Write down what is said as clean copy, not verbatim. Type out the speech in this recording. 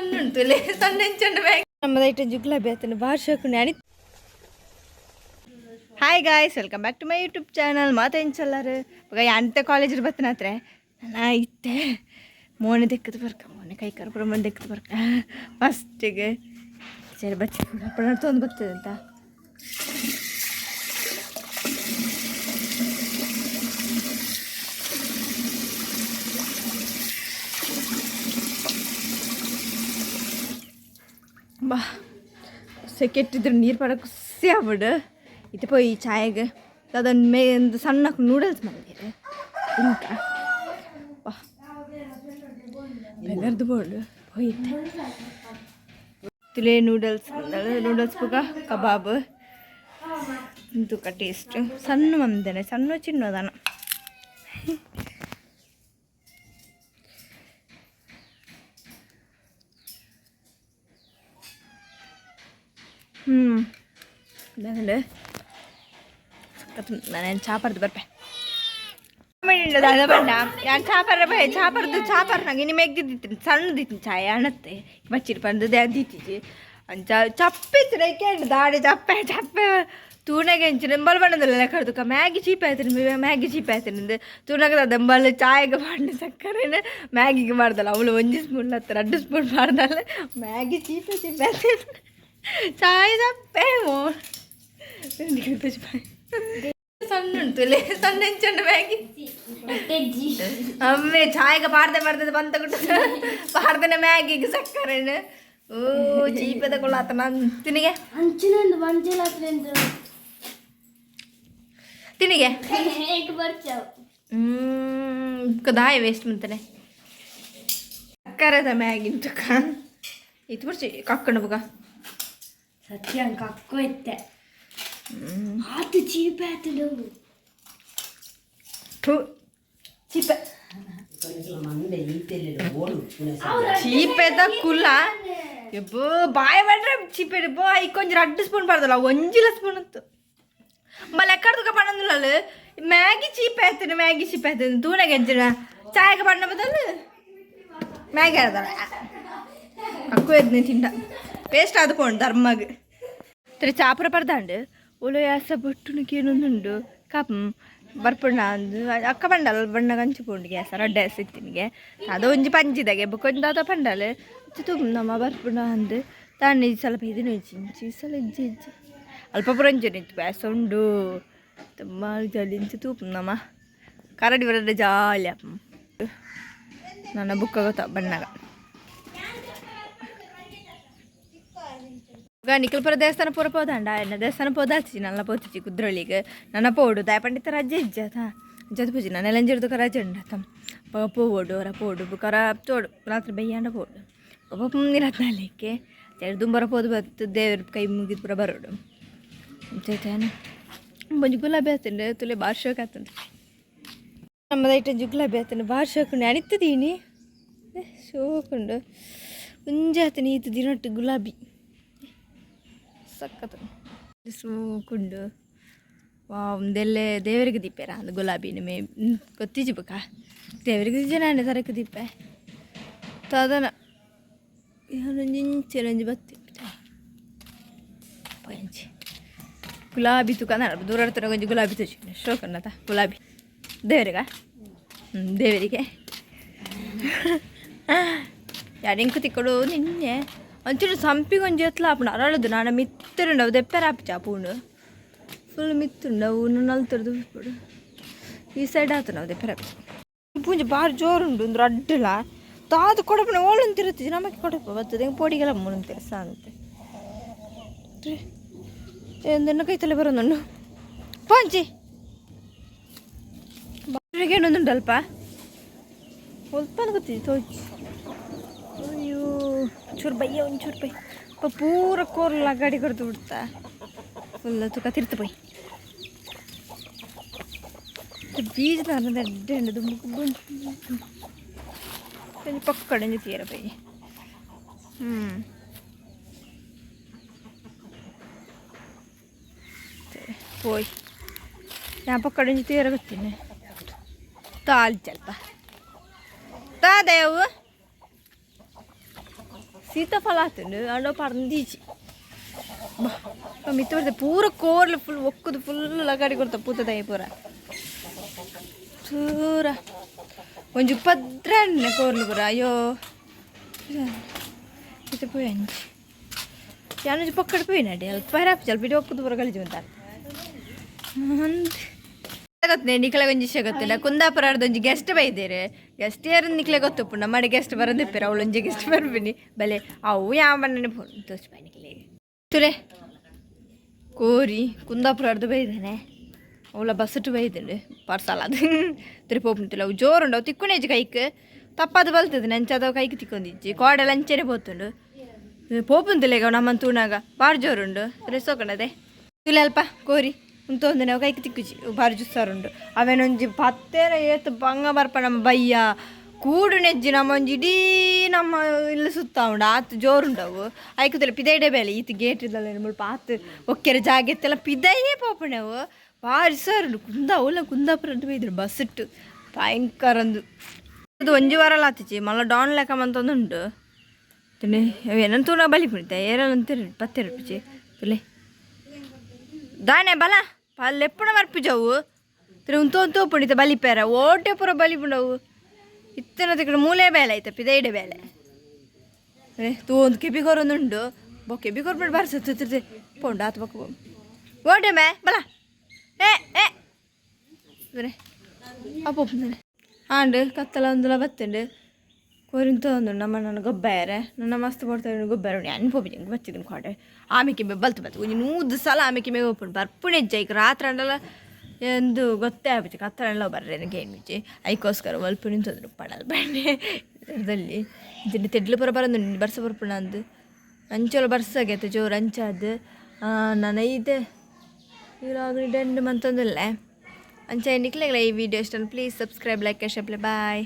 ಸಣ್ಣ ಉಂಟು ಸಣ್ಣ ಹೆಂಚಂಡು ಬ್ಯಾಗ್ ನಮ್ಮದೈಟ ಜುಗ್ಲಾಬಿ ಆತನ ಭಾಷೆಕು ನಾನು. Hi guys, welcome back to my YouTube channel. ಮಾತೆಂಚಲ್ಲಾರು ಇವಾಗ ಅಂತೆ ಕಾಲೇಜ್ ಬರ್ತನ ಹತ್ರ ನಾನು ಇತ್ತೆ ಮೋನೆ ದೆಕ್ಕದು ಬರ್ಕ ಮೋನೆ ಕೈ ಕರ್ಪುರ ಮನೆ ದೆಕ್ಕದು ಬರ್ಕ ಫಸ್ಟಿಗೆ ಸರಿ ಬಚ್ಚಿ ತೊಂದು ಬರ್ತದೆ ಅಂತ ಬಾ ಸೆಕೆಟ್ಟಿದ್ರೆ ನೀರು ಪಡ ಖುಷಿ ಆಗ್ಬಿಡು. ಇದು ಪೋಯಿ ಚಾಯಗೆ ಅದೊಂದು ಒಂದು ಸಣ್ಣ ನೂಡಲ್ಸ್ ಮಾಡಿದ್ದೀರಿ ಇಂಕ ಬಾ ಬೆಗರ್ದು ಬೋರ್ಡು ಹೋಯ್ತೆ ತುಲೆ ನೂಡಲ್ಸ್ ಪುಗ ಕಬಾಬ್ ಇಂತುಕ ಟೇಸ್ಟ್ ಸಣ್ಣ ಮಂದನೆ ಸಣ್ಣ ಚಿನ್ನೋದನ ನಾನು ಚಾಪರ್ದು ಬರ್ಪೆ ಬಣ್ಣ ನಾನು ಚಾಪರ್ ನಂಗೆ ಇನ್ನು ಮೆಗ್ದಿದ್ದೀನಿ ಸಣ್ಣದಿತ್ತು ಚಾಯ್ ಅಣತ್ತೆ ಬಚ್ಚಿರು ಬಂದು ದಿತ್ತಿಜಿ ಅಂಚ ಚಪ್ಪಿತ್ತು ಕೇಳಿ ದಾಡಿ ಚಪ್ಪೆ ತೂಣಗೆ ಹೆಂಚಿನ ಬಣ್ಣದಲ್ಲ ಕಡ್ದುಕ ಮ್ಯಾಗಿ ಚೀಪ್ ಆಯ್ತು ತೂಣಗ ದಂಬಲ್ ಚಾಯ್ಗೆ ಮಾಡಿ ಸಕ್ಕರೆನ ಮ್ಯಾಗಿಗೆ ಮಾಡ್ದಲ್ಲ ಅವಳು 1 ಸ್ಪೂನ್ 2 ಸ್ಪೂನ್ ಮಾಡ್ದಲ್ಲ ಮ್ಯಾಗಿ ಚೀಪ್ ಆಯ್ತು ಚಾಯ್ ಚಪ್ಪೆ ಸಣ್ಣ ಉಂಟು ಸಣ್ಣ ಹೆಂಚಂಡು ಮ್ಯಾಗಿ ಅಮ್ಮೆ ಚಾಯ್ಗೆ ಪಾಡ್ದೆ ಬಂತ ಕೊಟ್ಟು ಪಾಡ್ದನೆ ಮ್ಯಾಗಿಗೆ ಸಕ್ಕರೆನು ಓ ಚೀಪೆ ತಗೊಳ್ಳಾತ ನಾನು ತಿನಿಗೆ ದಾಯ ವೇಸ್ಟ್ ಮುಂತಾನೆ ಸಕ್ಕರೆದ ಮ್ಯಾಗಿನ ತುಕ ಇದು ಬರ್ಚಿ ಕಕ್ಕಂಡು ಬುಗ ಸತ್ಯ ಕಕ್ಕು ಎತ್ತೆ ಅದು ಚೀಪೆ ಆಯ್ತು ಚೀಪೆದ ಕುಲ್ಲ ಎಬ್ಬೋ ಬಾಯ್ ಮಾಡ್ರೆ ಚೀಪೆ ಬೋ ಐಕೊಂಚ 2 ಸ್ಪೂನ್ ಪಡ್ದಲ್ಲ 1 ಸ್ಪೂನ್ ಅಂತು ಮళ్ళీ ఎక్కడికి పడదు మ్యాగీ చీప్ అవుతుంది తూనెకి ఎంచిన చాయకి పడిన బదులు మ్యాగీ ఆడతాడు అక్కువ నేను తింటా వేస్ట్ ఆదుకోండి ధర్మగ్ tere ಚಾಪರ ಪರ್ದಾಂಡು ಒಳ್ಳೆ ಯಾಸ ಬೊಟ್ಟುನಿಗೆ ಏನೊಂದುಂಡು ಕಾಪಂ ಬರ್ಪುಣ್ಣ ಅಂದು ಅಕ್ಕ ಪಂಡಲ್ ಬಣ್ಣ ಕಂಚಿಪುಂಡು ಗ್ಯಾಸ ರಡ್ಡೆ ಸಿತ್ತಿನಿಗೆ ಅದು ಒಂಜಿ ಪಂಚಿದಾಗೆ ಬೊಕ್ಕೊಂದಾದ ಪಂಡಲ್ ತುಮ್ ನಮ್ಮ ಬರ್ಪುಣ್ಣ ಅಂದು ತಾನು ಸ್ವಲ್ಪ ಇದನ್ನು ಇಜ್ಜಿ ಸಲ ಇಜ್ಜಿ ಅಲ್ಪ ಪುರಂಜನ ಇತ್ತು ಬ್ಯಾಸ ಉಂಡು ತುಂಬ ಜಲಿಂಚು ತೂಪು ನಮ್ಮ ಕರಡಿ ಬರಡೆ ಜಾಲಿ ಅಪ್ಪ ನನ್ನ ಬುಕ್ಕ ಗೊತ್ತ ಬಣ್ಣಗ ನಿಖಲ್ಪುರ ದೇವಸ್ಥಾನ ಪೂರ ಪೋದಂಡ ಎನ್ನ ದೇವಸ್ಥಾನ ಪೋದಾಚಿ ನನ್ನ ಪೋತಿಚ್ಚಿ ಕುದ್ರೊಳಿಗೆ ನನ್ನ ಪೋಡು ದಾಯ ಪಂಡಿತ ರಜೆ ಇಜ್ಜತ ಜದ ಪೂಜಿ ನನ್ನ ಎಲೆಂಜಿಡ್ದು ರಜೆ ಉಂಡತ ಪೋಡು ಅವರ ಪೋಡು ಬುಕರ ತೋಡು ರಾತ್ರಿ ಬೈಯಾಂಡ ಪೋಡು ಪಾಪ ನೀರತ್ನಾಲಿಕ್ಕೆ ದುಂಬರ ಪೋದು ಬತ್ತು ದೇವ್ರ ಕೈ ಮುಗಿದು ಪುರ ಬರೋಡು ಚೈತಾನ ಒಂಜಿ ಗುಲಾಬಿ ಆತಂಡು ತುಲೆ ಬಾರ್ ಶೋಕ್ ಆತಂಡು ನಮ್ಮದೈಟ ಗುಲಾಬಿ ಆತಂಡು ಬಾರ್ ಶೋಕುಂಡು ಅಣಿತ್ತದೀನಿ ಶೋಕುಂಡು ಮುಂಜೆ ಆತನಿ ಈತು ದಿನೊಟ್ಟು ಗುಲಾಬಿ ಸಕ್ಕತ್ತು ಸೂಕುಂಡು ಒಂದೆಲ್ಲೇ ದೇವರಿಗೆ ದಿಪ್ಪೆರ ಅಂದು ಗುಲಾಬಿ ನಿಮೆ ಗೊತ್ತಿಜಿ ಬಕ ದೇವರಿಗೆ ಜನ ತರಕ್ಕೆ ದಿಪ್ಪೆ ತದನ ಇಂಚಿ ಬತ್ತಿ ಪಂಚಿ ಗುಲಾಬಿ ತುಕಂದ ದೂರ ಕೊಂಚ ಗುಲಾಬಿ ತುಚಿ ಶೋಕನ್ನತ ಗುಲಾಬಿ ದೇವರಿಗ ದೇವರಿಗೆ ಯಾರಿಂಕು ತಿಕ್ಕಡು ನಿನ್ನೆ ಒಂಚೂರು ಸಂಪಿಗೆ ಒಂಜಿ ಎತ್ತಲ ಆಪುಂಡು ಅರಳದು ನಾನು ಮಿತ್ತರುಂಡವು ದೆಪ್ಪೆರ ಆಪಿಚ ಆಪುಂಡು ಫುಲ್ ಮಿತ್ತುಂಡವು ನಲ್ತರದು ಬಿಡು ಈ ಸೈಡ್ ಆತು ನಾವು ದೆಪ್ಪೆರ ಪೂಂಜೆ ಬಾರಿ ಜೋರುಂಡು ಒಂದು ಅಡ್ಡಲ ತಾದು ಕೊಡಪನ ಓಳಂತಿರುತ್ತಿದ್ದು ನಮಗೆ ಕೊಡಪ ಬರ್ತದೆ ಹೆಂಗೆ ಪೋಡಿಗೆಲ್ಲ ಮುರಂತಿರ ಸಾಂತೆ ಎಂದನ್ನು ಕೈ ತಲೆ ಬರೋದು ಪಂಚಿ ಬಾರಿಗೆ ಏನೊಂದುಂಟು ಅಲ್ಪ ಸ್ವಲ್ಪ ಗೊತ್ತಿದ್ದು ತೋಚಿ ಅಯ್ಯೋ ಒಂಚೂರು ಬಯ್ಯ ಒಂಚೂರು ಬೈ ಪೂರ ಕೋರ್ಲ ಗಾಡಿ ಕೊಡ್ತು ಬಿಡ್ತಾ ಫುಲ್ ತುಕ ತಿರ್ತು ಬೈ ಬೀಜ ಅಡ್ಡೆ ಹಣ್ಣದು ಪಕ್ಕಡೆ ತೀರ ಬೈ പോയി ഞാൻ പക്കടഞ്ഞ് തീരെ വെച്ചിനെ താളിച്ചൽപ്പ താ ദേവ് ಸೀತಾಫಲ ಆತಂಡು ಅಂಡ ಪರಂದೀಚಿ ಬಾ ಮಿತ್ತು ಬರ್ತದೆ ಪೂರ ಕೋರ್ಲು ಫುಲ್ ಒಕ್ಕುದು ಫುಲ್ ಲಗಾಡಿ ಕೊಡ್ತಾ ಪೂತದಾಯಿ ಪೂರ ಚೂರ ಒಂಜಿ ಪದ್ರಣ್ಣ ಕೋರ್ಲು ಪೂರ ಅಯ್ಯೋ ಇದು ಪೋಯಿ ಅಂಚಿ ಯಾನೊಂಜಿ ಪಕ್ಕಡ ಪೋಯಿ ನಡಿ ಅಲ್ಲಿ ಪೈರಾಪಿ ಸ್ವಲ್ಪ ಬಿಡಿ ಒಕ್ಕುದು ಪೂರ ಕಳಿಜಿ ಅಂತ ಗೊತ್ತೇ ನಿಕ್ಲೆ ಒಂಜಿ ವಿಷಯ ಗೊತ್ತಿಲ್ಲ ಕುಂದಾಪುರದೊಂಜಿ ಗೆಸ್ಟ್ ಬೈದೇರೆ ಗೆಸ್ಟ್ ಯಾರು ನಿಕ್ಲೆ ಗೊತ್ತಪ್ಪು ನಮ್ಮ ಗೆಸ್ಟ್ ಬರೋದಿಪ್ಪೇರ ಅವಳೊಂಜಿ ಗೆಸ್ಟ್ ಬರ್ಬಿನಿ ಬಲೆ ಅವು ಯಾವ ಬಣ್ಣನೆ ತೋರಿಸ್ಬಾಯ್ ನಿಕ್ಲೆ ತುಲೆ ಕೋರಿ ಕುಂದಾಪುರದ್ದು ಬೈದೇನೆ ಅವಳ ಬಸ್ಸಟ್ಟು ಬೈದಂಡು ಪಾರ್ಸಲ್ ಅದು ತಿರುಪೋಪ್ನಿಲ್ಲ ಅವು ಜೋರುಂಡು ಅವು ತಿಕ್ಕೊಂಡೇಜಿ ಕೈಕ್ ತಪ್ಪದು ಬಲ್ತದೆ ನಂಚದವು ಕೈಗೆ ತಿಕ್ಕೊಂದಿಜ್ಜಿ ಕೋಡೆಲ್ಲ ಅಂಚೆನೆ పోతుండు పోపుందిలే ಈಗ ನಮ್ಮನ್ ತೂನಾಗ ಬಾರಿ ಜೋರುಂಡು ರೆಸೋಕಣದೆ ತುಲೆ ಅಲ್ಪ ಕೋರಿ ಉಂತೊಂದು ನಾವು ಕೈಗೆ ತಿಕ್ಕುಜಿ ಬಾರಿ ಜುಸ್ಸಾರುಂಡು ಅವೇನೊಂಜಿ ಪತ್ತೇರ ಏತು ಬಂಗ ಬರ್ಪ ನಮ್ಮ ಬಯ್ಯ ಕೂಡು ನೆಜ್ಜಿ ನಮ್ಮ ಒಂಜಿ ಇಡೀ ನಮ್ಮ ಇಲ್ಲ ಸುತ್ತ ಉಂಡು ಆತು ಜೋರುಂಡವು ಐಕುತ್ತಲ್ಲ ಪಿದೈಡೆ ಬೇಲೆ ಈತ ಗೇಟ್ ಇದ್ದಲ್ಲ ಮುಲ್ಪ ಆತು ಒಕ್ಕೆರೆ ಜಾಗ ಎತ್ತೆಲ್ಲ ಪಿದೈಯೇ ಪೋಪಣವು ಬಾರಿ ಸಾರುಂಡು ಕುಂದಾಪುರ ಬೈದ್ರು ಬಸ್ ಇಟ್ಟು ಭಯಂಕರಂದು ಇದು ಒಂಜಿ ವಾರಲ್ಲ ಆತಿಚಿ ಮಲ್ಲ ಡಾನ್ ಲೆಕ್ಕ ಮಂತೊಂದುಂಡು ತುಲೆ ಏನಂತ ತೂನ ಬಲಿ ಪುಣಿತ ಏರಂತೀರಿ ಪತ್ತೆ ರುಪಿಚಿ ತುಲೆ ದಾನೆ ಬಲ ಲೆಪ್ಪುಣ ಬರ್ಪಿಜವು ತಿರು ಉಂತೋ ಪುಣಿತ ಬಲಿಪೇರ ಓಟೆ ಪೂರ ಬಲಿ ಪುಂಡವು ಇತ್ತನ ತಿಕ್ಕಡ ಮೂಲೆ ಬೇಲೆ ಆಯ್ತ ಪಿದೈಡೆ ಬೇಲೆ ತೂ ಒಂದು ಕೆಬಿಗೋರೊಂದುಂಡು ಬೊ ಕೆಬಿಗೋರ್ ಬಿಟ್ಟು ಬರ್ಸತ್ತೆ ಪೋಂಡು ಆತ ಬಕ್ಕ ಓಟೆ ಮೇ ಬಲ ಏ ಅಪ್ಪ ಆಂಡು ಕತ್ತಲ ಒಂದಲ ಬತ್ತಂಡು ಕೋರಿಂತ ಒಂದು ನಮ್ಮ ನನ್ನ ಗೊಬ್ಬರ ನನ್ನ ಮಸ್ತ್ ಕೊಡ್ತಾರೆ ಗೊಬ್ಬರ ಅನ್ಪೋಬಿ ಬಚ್ಚಿದ್ದೀನಿ ಕೋಟೆ ಆಮೆಕೆ ಮೇ ಬಲ್ತು ಒಂಜಿ 100 ಸಲ ಆಮೆಕೆ ಮೇ ಹೋಗ್ಬಿಟ್ಟು ಬರ್ಪುಣೆ ಹೆಜ್ಜೆ ರಾತ್ರಿ ಅಂಡಲ್ಲ ಎಂದು ಗೊತ್ತೇ ಆಗ್ಬಿಟ್ಟು ಕತ್ತಲೆಲ್ಲ ಬರ್ರೆ ನನಗೆ ಏನು ಬಿಚ್ಚಿ ಐಕೋಸ್ಕರ ಒಲ್ಪ ನಿಂತಂದ್ರು ಪಡಲ್ ಬಂಡೆ ಇದರಲ್ಲಿ ಇದನ್ನು ತೆಡ್ಲು ಪುರ ಬರೋದು ಬರ್ಸ ಬರ್ಪುಣ ಅಂದು ಅಂಚೋಲ ಬರ್ಸಾಗೈತೆ ಜೋರು ಅಂಚಾದ ನಾನು ಇದೆ ಇವಾಗ ಡೆಂಡ್ ಮಂತೊಂದಿಲ್ಲ ಅಂಚ ಎಣ್ಣಿಕ್ಲಾಗಲ್ಲ ಈ ವಿಡಿಯೋ ಇಷ್ಟ please subscribe like share bye